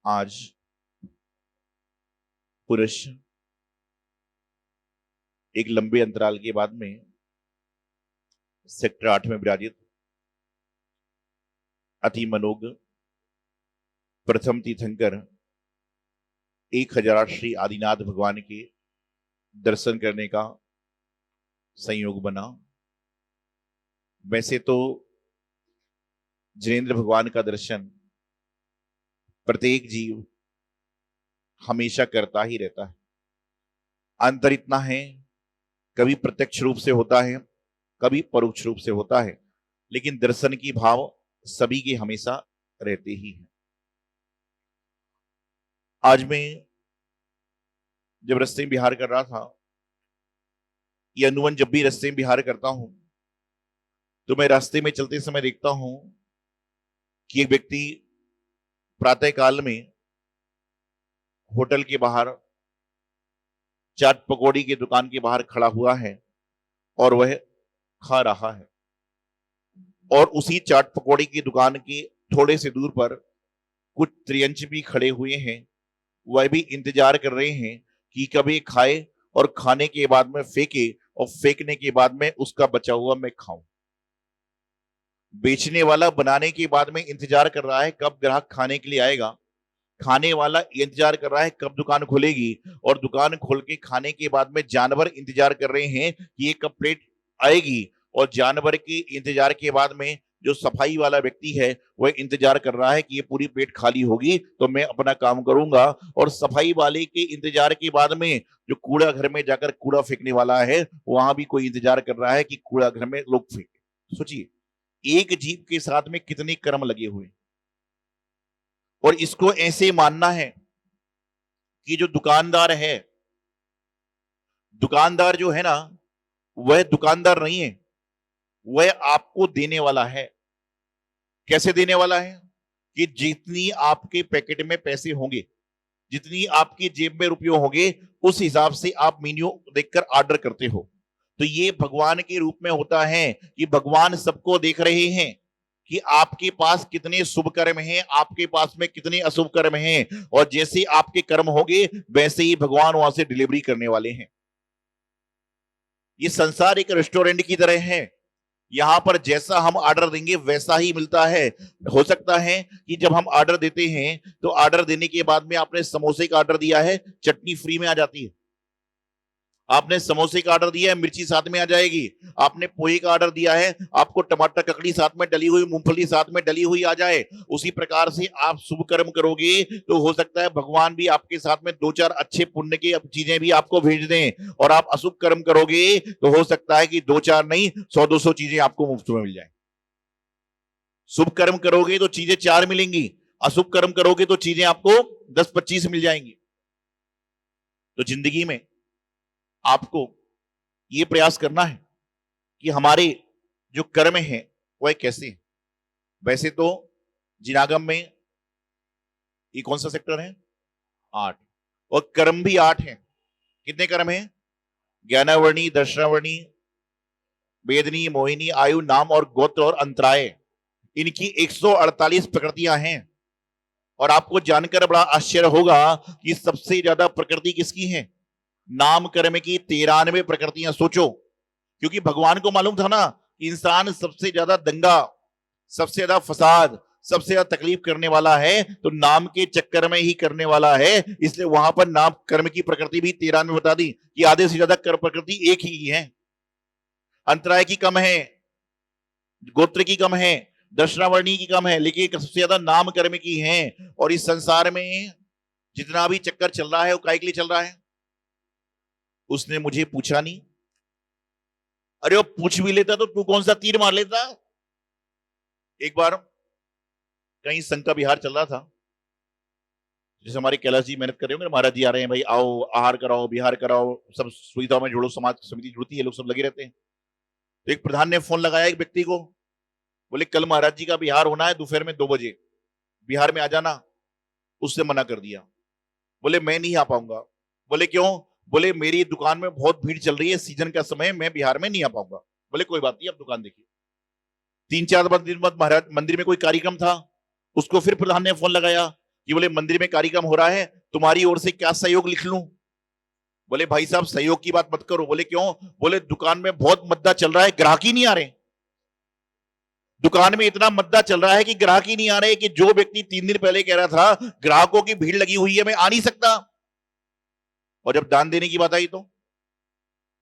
आज पुरुष एक लंबे अंतराल के बाद में सेक्टर 8 में विराजित अति मनोग प्रथम तीर्थंकर 1008 श्री आदिनाथ भगवान के दर्शन करने का संयोग बना। वैसे तो जिनेंद्र भगवान का दर्शन प्रत्येक जीव हमेशा करता ही रहता है। अंतर इतना है, कभी प्रत्यक्ष रूप से होता है, कभी परोक्ष रूप से होता है, लेकिन दर्शन की भाव सभी के हमेशा रहते ही हैं। आज मैं जब रास्ते में विहार कर रहा था, ये अनुवन जब भी रास्ते में विहार करता हूं तो मैं रास्ते में चलते समय देखता हूं कि एक व्यक्ति प्रातः काल में होटल के बाहर चाट पकौड़ी की दुकान के बाहर खड़ा हुआ है और वह खा रहा है। और उसी चाट पकौड़ी की दुकान के थोड़े से दूर पर कुछ त्रियंच भी खड़े हुए हैं। वह भी इंतजार कर रहे हैं कि कभी खाए और खाने के बाद में फेंके और फेंकने के बाद में उसका बचा हुआ मैं खाऊं। बेचने वाला बनाने के बाद में इंतजार कर रहा है कब ग्राहक खाने के लिए आएगा, खाने वाला इंतजार कर रहा है कब दुकान खुलेगी, और दुकान खोल के खाने के बाद में जानवर इंतजार कर रहे हैं कि ये कब प्लेट आएगी, और जानवर के इंतजार के बाद में जो सफाई वाला व्यक्ति है वह इंतजार कर रहा है कि ये पूरी प्लेट खाली होगी तो मैं अपना काम करूंगा, और सफाई वाले के इंतजार के बाद में जो कूड़ा घर में जाकर कूड़ा फेंकने वाला है वहां भी कोई इंतजार कर रहा है कि कूड़ा घर में लोग फेंके। सोचिए, एक जीव के साथ में कितने कर्म लगे हुए, और इसको ऐसे मानना है कि जो दुकानदार है, दुकानदार जो है ना, वह दुकानदार नहीं है, वह आपको देने वाला है। कैसे देने वाला है? कि जितनी आपके पैकेट में पैसे होंगे, जितनी आपकी जेब में रुपये होंगे, उस हिसाब से आप मेन्यू देखकर ऑर्डर करते हो। तो ये भगवान के रूप में होता है कि भगवान सबको देख रहे हैं कि आपके पास कितने शुभ कर्म हैं, आपके पास में कितने अशुभ कर्म हैं, और जैसे आपके कर्म होंगे वैसे ही भगवान वहां से डिलीवरी करने वाले हैं। ये संसार एक रेस्टोरेंट की तरह है, यहां पर जैसा हम ऑर्डर देंगे वैसा ही मिलता है। हो सकता है कि जब हम ऑर्डर देते हैं तो ऑर्डर देने के बाद में आपने समोसे का ऑर्डर दिया है, चटनी फ्री में आ जाती है। आपने समोसे का ऑर्डर दिया है, मिर्ची साथ में आ जाएगी। आपने पोहे का ऑर्डर दिया है, आपको टमाटर ककड़ी साथ में डली हुई, मूंगफली साथ में डली हुई आ जाए। उसी प्रकार से आप शुभ कर्म करोगे तो हो सकता है भगवान भी आपके साथ में 2-4 अच्छे पुण्य की चीजें भी आपको भेज दें, और आप अशुभ कर्म करोगे तो हो सकता है कि 2-4 नहीं 100-200 चीजें आपको मुफ्त में मिल जाए। शुभ कर्म करोगे तो चीजें 4 मिलेंगी, अशुभ कर्म करोगे तो चीजें आपको 10-25 मिल जाएंगी। तो जिंदगी में आपको ये प्रयास करना है कि हमारे जो कर्म हैं वह कैसे हैं। वैसे तो जिनागम में ये कौन सा सेक्टर है? 8, और कर्म भी 8 हैं। कितने कर्म हैं? ज्ञानावर्णी, दर्शनावर्णी, वेदनी, मोहिनी, आयु, नाम और गोत्र और अंतराय, इनकी 148 प्रकृतियां हैं। और आपको जानकर बड़ा आश्चर्य होगा कि सबसे ज्यादा प्रकृति किसकी है? नाम कर्म की 93 प्रकृतियां। सोचो, क्योंकि भगवान को मालूम था ना कि इंसान सबसे ज्यादा दंगा, सबसे ज्यादा फसाद, सबसे ज्यादा तकलीफ करने वाला है तो नाम के चक्कर में ही करने वाला है, इसलिए वहां पर नाम कर्म की प्रकृति भी 93 बता दी कि आधे से ज्यादा कर्म प्रकृति एक ही है। अंतराय की कम है, गोत्र की कम है, दर्शनावर्णी की कम है, लेकिन सबसे ज्यादा नाम कर्म की है। और इस संसार में जितना भी चक्कर चल रहा है वो काय के लिए चल रहा है? उसने मुझे पूछा नहीं। अरे वो पूछ भी लेता तो तू कौन सा तीर मार लेता। एक बार कहीं संघ का विहार चल रहा था, जैसे हमारे कैलाश जी मेहनत कर रहे होंगे, महाराज जी आ रहे हैं, भाई आओ आहार कराओ, विहार कराओ, सब सुविधाओं में जोड़ो, समाज समिति जुड़ती है, लोग सब लगे रहते हैं। तो एक प्रधान ने फोन लगाया एक व्यक्ति को, बोले कल महाराज जी का विहार होना है दोपहर में 2 बजे, बिहार में आ जाना। उससे मना कर दिया, बोले मैं नहीं आ पाऊंगा। बोले क्यों? बोले मेरी दुकान में बहुत भीड़ चल रही है, सीजन का समय, मैं बिहार में नहीं आ पाऊंगा। बोले कोई बात नहीं, आप दुकान देखिए। 3-4 दिन बाद महाराज मंदिर में कोई कार्यक्रम था, उसको फिर प्रधान ने फोन लगाया, कि बोले मंदिर में कार्यक्रम हो रहा है, तुम्हारी ओर से क्या सहयोग लिख लूं? बोले भाई साहब सहयोग की बात मत करो। बोले क्यों? बोले दुकान में बहुत मद्दा चल रहा है, ग्राहक ही नहीं आ रहे। दुकान में इतना मद्दा चल रहा है कि ग्राहक ही नहीं आ रहे, कि जो व्यक्ति 3 दिन पहले कह रहा था ग्राहकों की भीड़ लगी हुई है, मैं आ नहीं सकता, और जब दान देने की बात आई तो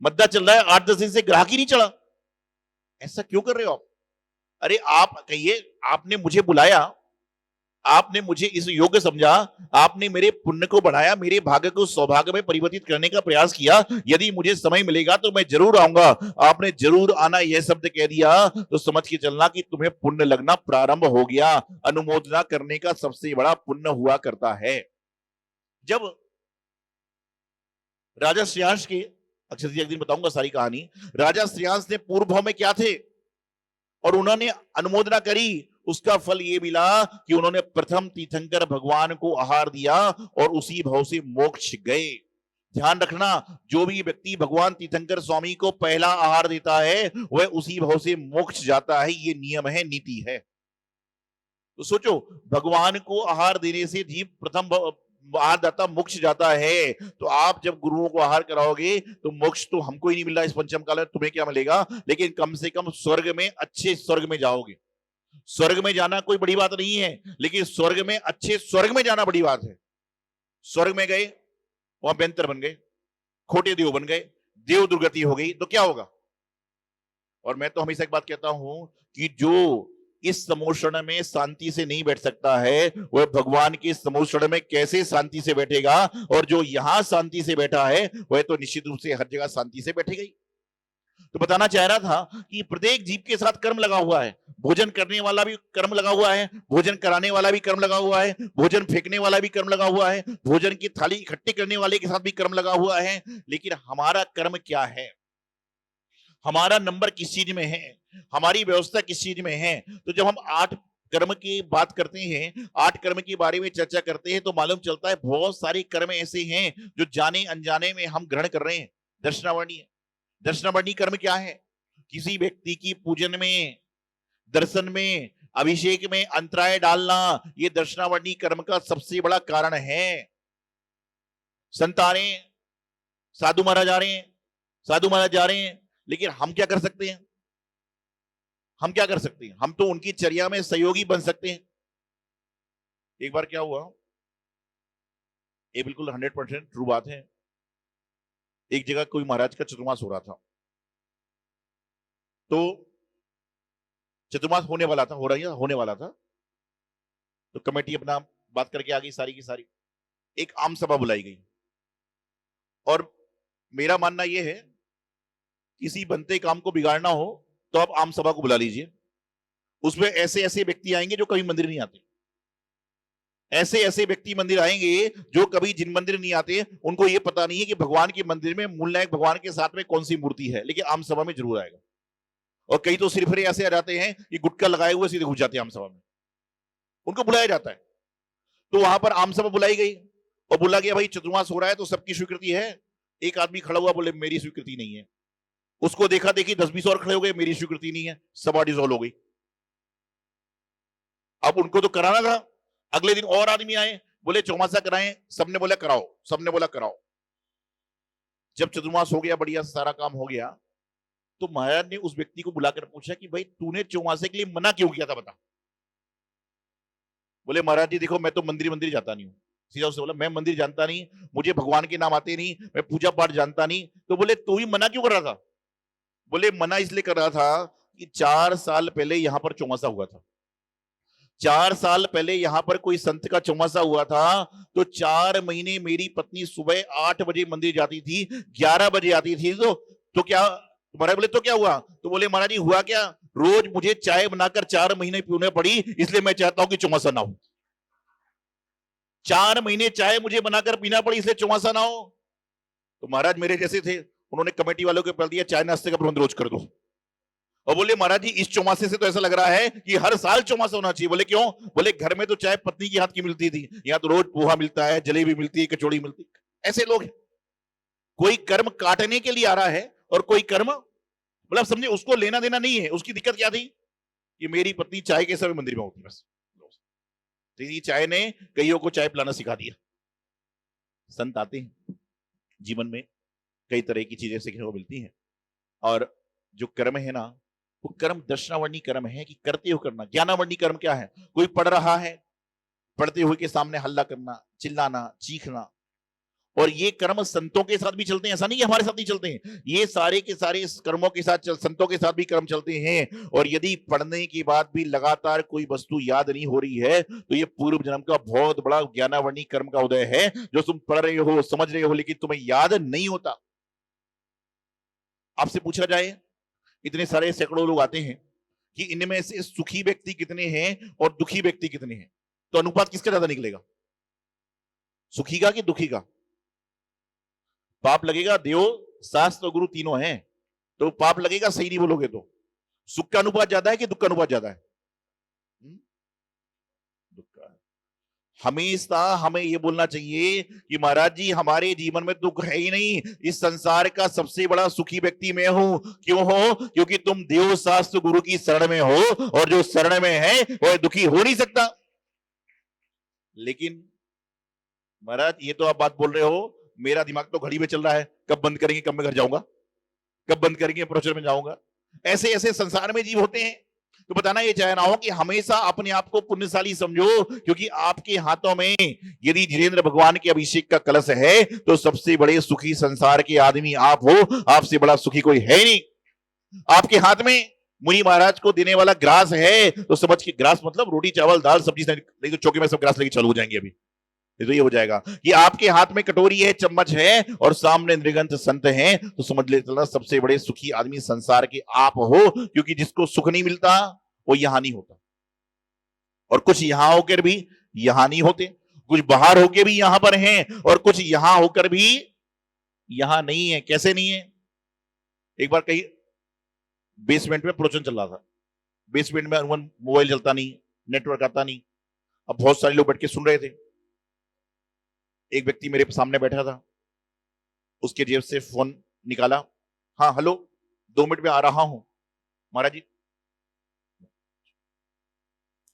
मद्दा चल रहा है, 8-10 दिन से ग्राहक ही नहीं चढ़ा। ऐसा क्यों कर रहे हो आप? अरे आप कहिए, आपने मुझे बुलाया, आपने मुझे इस योग्य समझा, आपने मेरे पुण्य को बढ़ाया, मेरे भाग्य को सौभाग्य में परिवर्तित करने का प्रयास किया, यदि मुझे समय मिलेगा तो मैं जरूर आऊंगा। आपने जरूर आना यह शब्द कह दिया तो समझ के चलना कि तुम्हें पुण्य लगना प्रारंभ हो गया। अनुमोदना करने का सबसे बड़ा पुण्य हुआ करता है। जब राजा श्रेयांश के, अक्षय जी एक दिन बताऊंगा सारी कहानी, राजा श्रेयांश ने पूर्व भाव में क्या थे और उन्होंने अनुमोदना करी, उसका फल ये मिला कि उन्होंने प्रथम तीर्थंकर भगवान को आहार दिया और उसी भाव से मोक्ष गए। ध्यान रखना, जो भी व्यक्ति भगवान तीर्थंकर स्वामी को पहला आहार देता है वह उसी भाव से मोक्ष जाता है। ये नियम है, नीति है। तो सोचो, भगवान को आहार देने से जीव प्रथम आहारदाता मोक्ष जाता है, तो आप जब गुरुओं को आहार कराओगे तो मोक्ष तो हमको ही नहीं मिल रहा इस पंचम काल में, तुम्हें क्या मिलेगा? लेकिन कम से कम स्वर्ग में, अच्छे स्वर्ग में जाओगे। स्वर्ग में जाना कोई बड़ी बात नहीं है, लेकिन स्वर्ग में, अच्छे स्वर्ग में जाना बड़ी बात है। स्वर्ग में गए, वहां बेंतर बन गए, खोटे देव बन गए, देव दुर्गति हो गई तो क्या होगा? और मैं तो हमेशा एक बात कहता हूं कि जो इस समोषण में शांति से नहीं बैठ सकता है वह भगवान के समोषण में कैसे शांति से बैठेगा? और जो यहां शांति से बैठा है वह तो निश्चित रूप से हर जगह शांति से बैठेगा ही। तो बताना चाह रहा था कि प्रत्येक जीव के साथ कर्म लगा हुआ है। भोजन करने वाला भी कर्म लगा हुआ है, भोजन कराने वाला भी कर्म लगा हुआ है, भोजन फेंकने वाला भी कर्म लगा हुआ है, भोजन की थाली इकट्ठी करने वाले के साथ भी कर्म लगा हुआ है। लेकिन हमारा कर्म क्या है? हमारा नंबर किस चीज में है? हमारी व्यवस्था किस चीज में है? तो जब हम 8 कर्म की बात करते हैं, 8 कर्म के बारे में चर्चा करते हैं, तो मालूम चलता है बहुत सारे कर्म ऐसे हैं जो जाने अनजाने में हम ग्रहण कर रहे हैं। दर्शनावर्णी, दर्शनावर्णी कर्म क्या है? किसी व्यक्ति की पूजन में, दर्शन में, अभिषेक में अंतराय डालना, ये दर्शनावर्णी कर्म का सबसे बड़ा कारण है। संत आ रहे हैं, साधु महाराज आ रहे हैं, साधु महाराज जा रहे हैं, लेकिन हम क्या कर सकते हैं? हम क्या कर सकते हैं? हम तो उनकी चर्या में सहयोगी बन सकते हैं। एक बार क्या हुआ, ये बिल्कुल 100% ट्रू बात है। एक जगह कोई महाराज का चतुर्मास हो रहा था, तो चतुर्मास होने वाला था, होने वाला था, तो कमेटी अपना बात करके आ गई सारी की सारी। एक आम सभा बुलाई गई, और मेरा मानना यह है, किसी बनते काम को बिगाड़ना हो तो आप आम सभा को बुला लीजिए। उसमें ऐसे ऐसे व्यक्ति आएंगे जो कभी मंदिर नहीं आते, ऐसे ऐसे व्यक्ति मंदिर आएंगे जो कभी जिन मंदिर नहीं आते उनको ये पता नहीं है कि भगवान के मंदिर में मूल नायक भगवान के साथ में कौन सी मूर्ति है, लेकिन आम सभा में जरूर आएगा। और कई तो सिर्फ ऐसे आ जाते हैं कि गुटका लगाए हुए सीधे घुस जाते हैं आम सभा में, उनको बुलाया जाता है। तो वहां पर आम सभा बुलाई गई और बोला गया भाई चतुर्मास हो रहा है तो सबकी स्वीकृति है। एक आदमी खड़ा हुआ, बोले मेरी स्वीकृति नहीं है। उसको देखा देखी 10-20 और खड़े हो गए, मेरी स्वीकृति नहीं है, सभा डिसॉल्व हो गई। अब उनको तो कराना था। अगले दिन और आदमी आए, बोले चौमासा कराएं, सबने बोला कराओ, सबने बोला कराओ। जब चतुर्मास हो गया, बढ़िया सारा काम हो गया, तो महाराज ने उस व्यक्ति को बुलाकर पूछा कि भाई तूने चौमासे के लिए मना क्यों किया था, बता। बोले महाराज जी देखो, मैं तो मंदिर मंदिर जाता नहीं हूँ। सीधा उससे बोला, मैं मंदिर जानता नहीं, मुझे भगवान के नाम आते नहीं, मैं पूजा पाठ जानता नहीं। तो बोले तू ही मना क्यों कर रहा था? बोले मना इसलिए कर रहा था कि 4 साल पहले यहां पर चौमासा हुआ था। 4 साल पहले यहां पर कोई संत का चौमासा हुआ था, तो 4 महीने मेरी पत्नी सुबह 8 बजे मंदिर जाती थी, 11 बजे आती थी। तो क्या तुम्हारे? बोले तो क्या हुआ? तो बोले महाराज जी हुआ क्या, रोज मुझे चाय बनाकर 4 महीने पीने पड़ी, इसलिए मैं चाहता हूं कि चौमासा ना हो। 4 महीने चाय मुझे बनाकर पीना पड़ी, इसलिए चौमासा ना हो। तो महाराज मेरे जैसे थे, उन्होंने कमेटी वालों को पढ़ दिया, चाय नाश्ते का प्रबंध रोज कर दो। और बोले महाराज जी इस चौमासे से तो ऐसा लग रहा है कि हर साल चौमासा होना चाहिए। बोले क्यों? बोले घर में तो चाय पत्नी के हाथ की मिलती थी, यहाँ तो रोज पोहा मिलता है, जलेबी मिलती है, कचौड़ी मिलती है। ऐसे लोग हैं। कोई कर्म काटने के लिए आ रहा है और कोई कर्म, मतलब समझे, उसको लेना देना नहीं है। उसकी दिक्कत क्या थी कि मेरी पत्नी चाय के समय मंदिर में होती, बस। तेरी चाय ने कईयों को चाय पिलाना सिखा दिया। संत आते हैं, जीवन में कई तरह की चीजें सीखने को मिलती हैं। और जो कर्म है ना, वो कर्म दर्शनावर्णी कर्म है कि करते हुए करना। ज्ञानावर्णी कर्म क्या है? कोई पढ़ रहा है, पढ़ते हुए के सामने हल्ला करना, चिल्लाना, चीखना। और ये कर्म संतों के साथ भी चलते हैं, ऐसा नहीं कि हमारे साथ नहीं चलते हैं। ये सारे के सारे कर्मों के साथ संतों के साथ भी कर्म चलते हैं। और यदि पढ़ने के बाद भी लगातार कोई वस्तु याद नहीं हो रही है, तो ये पूर्व जन्म का बहुत बड़ा ज्ञानावर्णी कर्म का उदय है। जो तुम पढ़ रहे हो, समझ रहे हो, लेकिन तुम्हें याद नहीं होता। आपसे पूछा जाए, इतने सारे सैकड़ों लोग आते हैं कि इनमें से सुखी व्यक्ति कितने हैं और दुखी व्यक्ति कितने हैं, तो अनुपात किसका ज्यादा निकलेगा? सुखी का कि दुखी का? पाप लगेगा, देव शास्त्र और गुरु तीनों हैं, तो पाप लगेगा, सही नहीं बोलोगे तो। सुख का अनुपात ज्यादा है कि दुख का अनुपात ज्यादा है? दुख का। हमेशा हमें यह बोलना चाहिए कि महाराज जी, हमारे जीवन में दुख है ही नहीं, इस संसार का सबसे बड़ा सुखी व्यक्ति मैं हूं। क्यों हो? क्योंकि तुम देव शास्त्र गुरु की शरण में हो, और जो शरण में है वह दुखी हो नहीं सकता। लेकिन महाराज, ये तो आप बात बोल रहे हो, मेरा दिमाग तो घड़ी में चल रहा है, कब बंद करेंगे, कब मैं घर जाऊंगा, कब बंद करेंगे, प्रोफेसर में जाऊंगा। ऐसे ऐसे संसार में जीव होते हैं। तो बताना ये चाह रहा हूं कि हमेशा अपने आप को पुण्यशाली समझो, क्योंकि आपके हाथों में यदि जिनेंद्र भगवान के अभिषेक का कलश है, तो सबसे बड़े सुखी संसार के आदमी आप हो। आपसे बड़ा सुखी कोई है नहीं। आपके हाथ में मुनि महाराज को देने वाला ग्रास है, तो समझ के, ग्रास मतलब रोटी चावल दाल सब्जी, नहीं तो चौके में सब ग्रास लेके चालू हो जाएंगे अभी। तो ये हो जाएगा कि आपके हाथ में कटोरी है, चम्मच है, और सामने नृगंथ संत हैं, तो समझ लेना सबसे बड़े सुखी आदमी संसार के आप हो। क्योंकि जिसको सुख नहीं मिलता वो यहां नहीं होता, और कुछ यहां होकर भी यहां नहीं होते, कुछ बाहर होकर भी यहां पर हैं, और कुछ यहां होकर भी यहां नहीं है। कैसे नहीं है? एक बार कहीं बेसमेंट में प्रवचन चल रहा था। बेसमेंट में अनवन मोबाइल चलता नहीं, नेटवर्क आता नहीं। अब बहुत सारे लोग बैठ के सुन रहे थे। एक व्यक्ति मेरे सामने बैठा था, उसके जेब से फोन निकाला, हाँ हेलो, 2 मिनट में आ रहा हूं महाराज जी।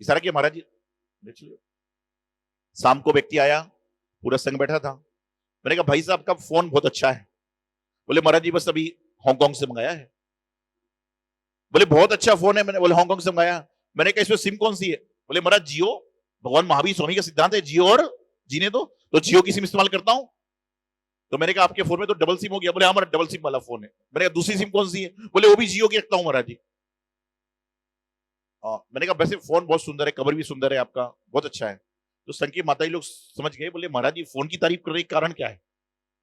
इशारा किया, महाराज जी देख लीजिए। शाम को व्यक्ति आया, पूरा संघ बैठा था। मैंने कहा भाई साहब का फोन बहुत अच्छा है। बोले महाराज जी बस अभी हांगकांग से मंगाया है। बोले बहुत अच्छा फोन है। मैंने बोले हांगकांग से मंगाया। मैंने कहा इसमें सिम कौन सी है? बोले महाराज जियो, भगवान महावीर स्वामी का सिद्धांत है, जियो और जीने दो, तो जियो की सिम इस्तेमाल करता हूं। तो मैंने कहा आपके फोन में तो डबल सिम हो गया। बोले हमारा डबल सिम वाला फोन है। मैंने कहा दूसरी सिम कौन सी है? बोले वो भी जियो की रखता हूं महाराज जी। मैंने कहा वैसे फोन बहुत सुंदर है, कवर भी सुंदर है आपका, बहुत अच्छा है। तो संघ के माता जी लोग समझ गए। बोले महाराज जी फोन की तारीफ कर रहे, कारण क्या है?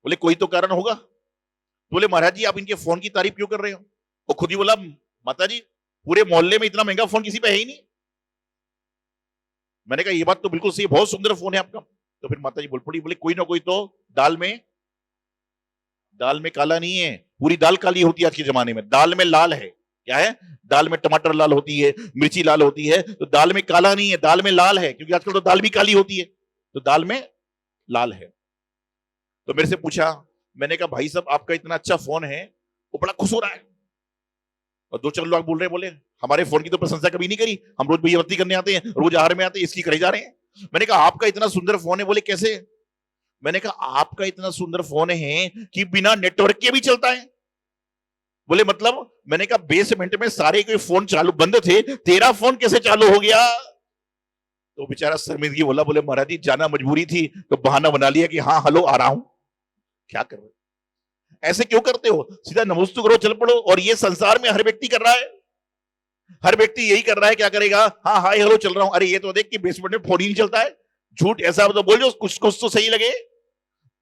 बोले कोई तो कारण होगा। बोले महाराज जी आप इनके फोन की तारीफ क्यों कर रहे हो? वो खुद ही बोला, माता जी पूरे मोहल्ले में इतना महंगा फोन किसी पे है ही नहीं। मैंने कहा ये बात तो बिल्कुल सही, बहुत सुंदर फोन है आपका। तो फिर माता जी बोल पड़ी, बोले कोई ना कोई तो दाल में काला नहीं है, पूरी दाल काली होती है आज के जमाने में। दाल में लाल है, क्या है? दाल में टमाटर लाल होती है, मिर्ची लाल होती है, तो दाल में काला नहीं है, दाल में लाल है, क्योंकि आजकल तो दाल भी काली होती है, तो दाल में लाल है। तो मेरे से पूछा, मैंने कहा भाई साहब आपका इतना अच्छा फोन है, वो बड़ा खुश हो रहा है, और 2-4 लोग बोल रहे हैं, बोले हमारे फोन की तो प्रशंसा कभी नहीं करी, हम रोज भैयावती करने आते हैं, रोज आहार में आते हैं, इसकी करे जा रहे हैं। मैंने कहा आपका इतना सुंदर फोन है। बोले कैसे? मैंने कहा आपका इतना सुंदर फोन है कि बिना नेटवर्क के भी चलता है। बोले मतलब? मैंने कहा बेसमेंट में सारे कोई फोन चालू बंद थे, तेरा फोन कैसे चालू हो गया? तो बेचारा शर्मिंदगी बोला, बोले महाराज जी जाना मजबूरी थी, तो बहाना बना लिया कि हाँ हेलो आ रहा हूं। क्या कर रहे हो? ऐसे क्यों करते हो? सीधा नमस्तु करो, चल पड़ो। और ये संसार में हर व्यक्ति कर रहा है, हर व्यक्ति यही कर रहा है। क्या करेगा? हाँ हाय हेलो चल रहा हूं। अरे ये तो देख कि बेसमेंट में फोन ही नहीं चलता है। झूठ ऐसा तो बोल जो कुछ कुछ तो सही लगे।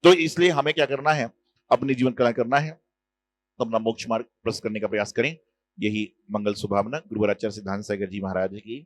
तो इसलिए हमें क्या करना है? अपने जीवन कला करना है, तो अपना मोक्ष मार्ग प्रस्तुत करने का प्रयास करें। यही मंगल शुभावना गुरुवराचार्य सिद्धांत सागर जी महाराज की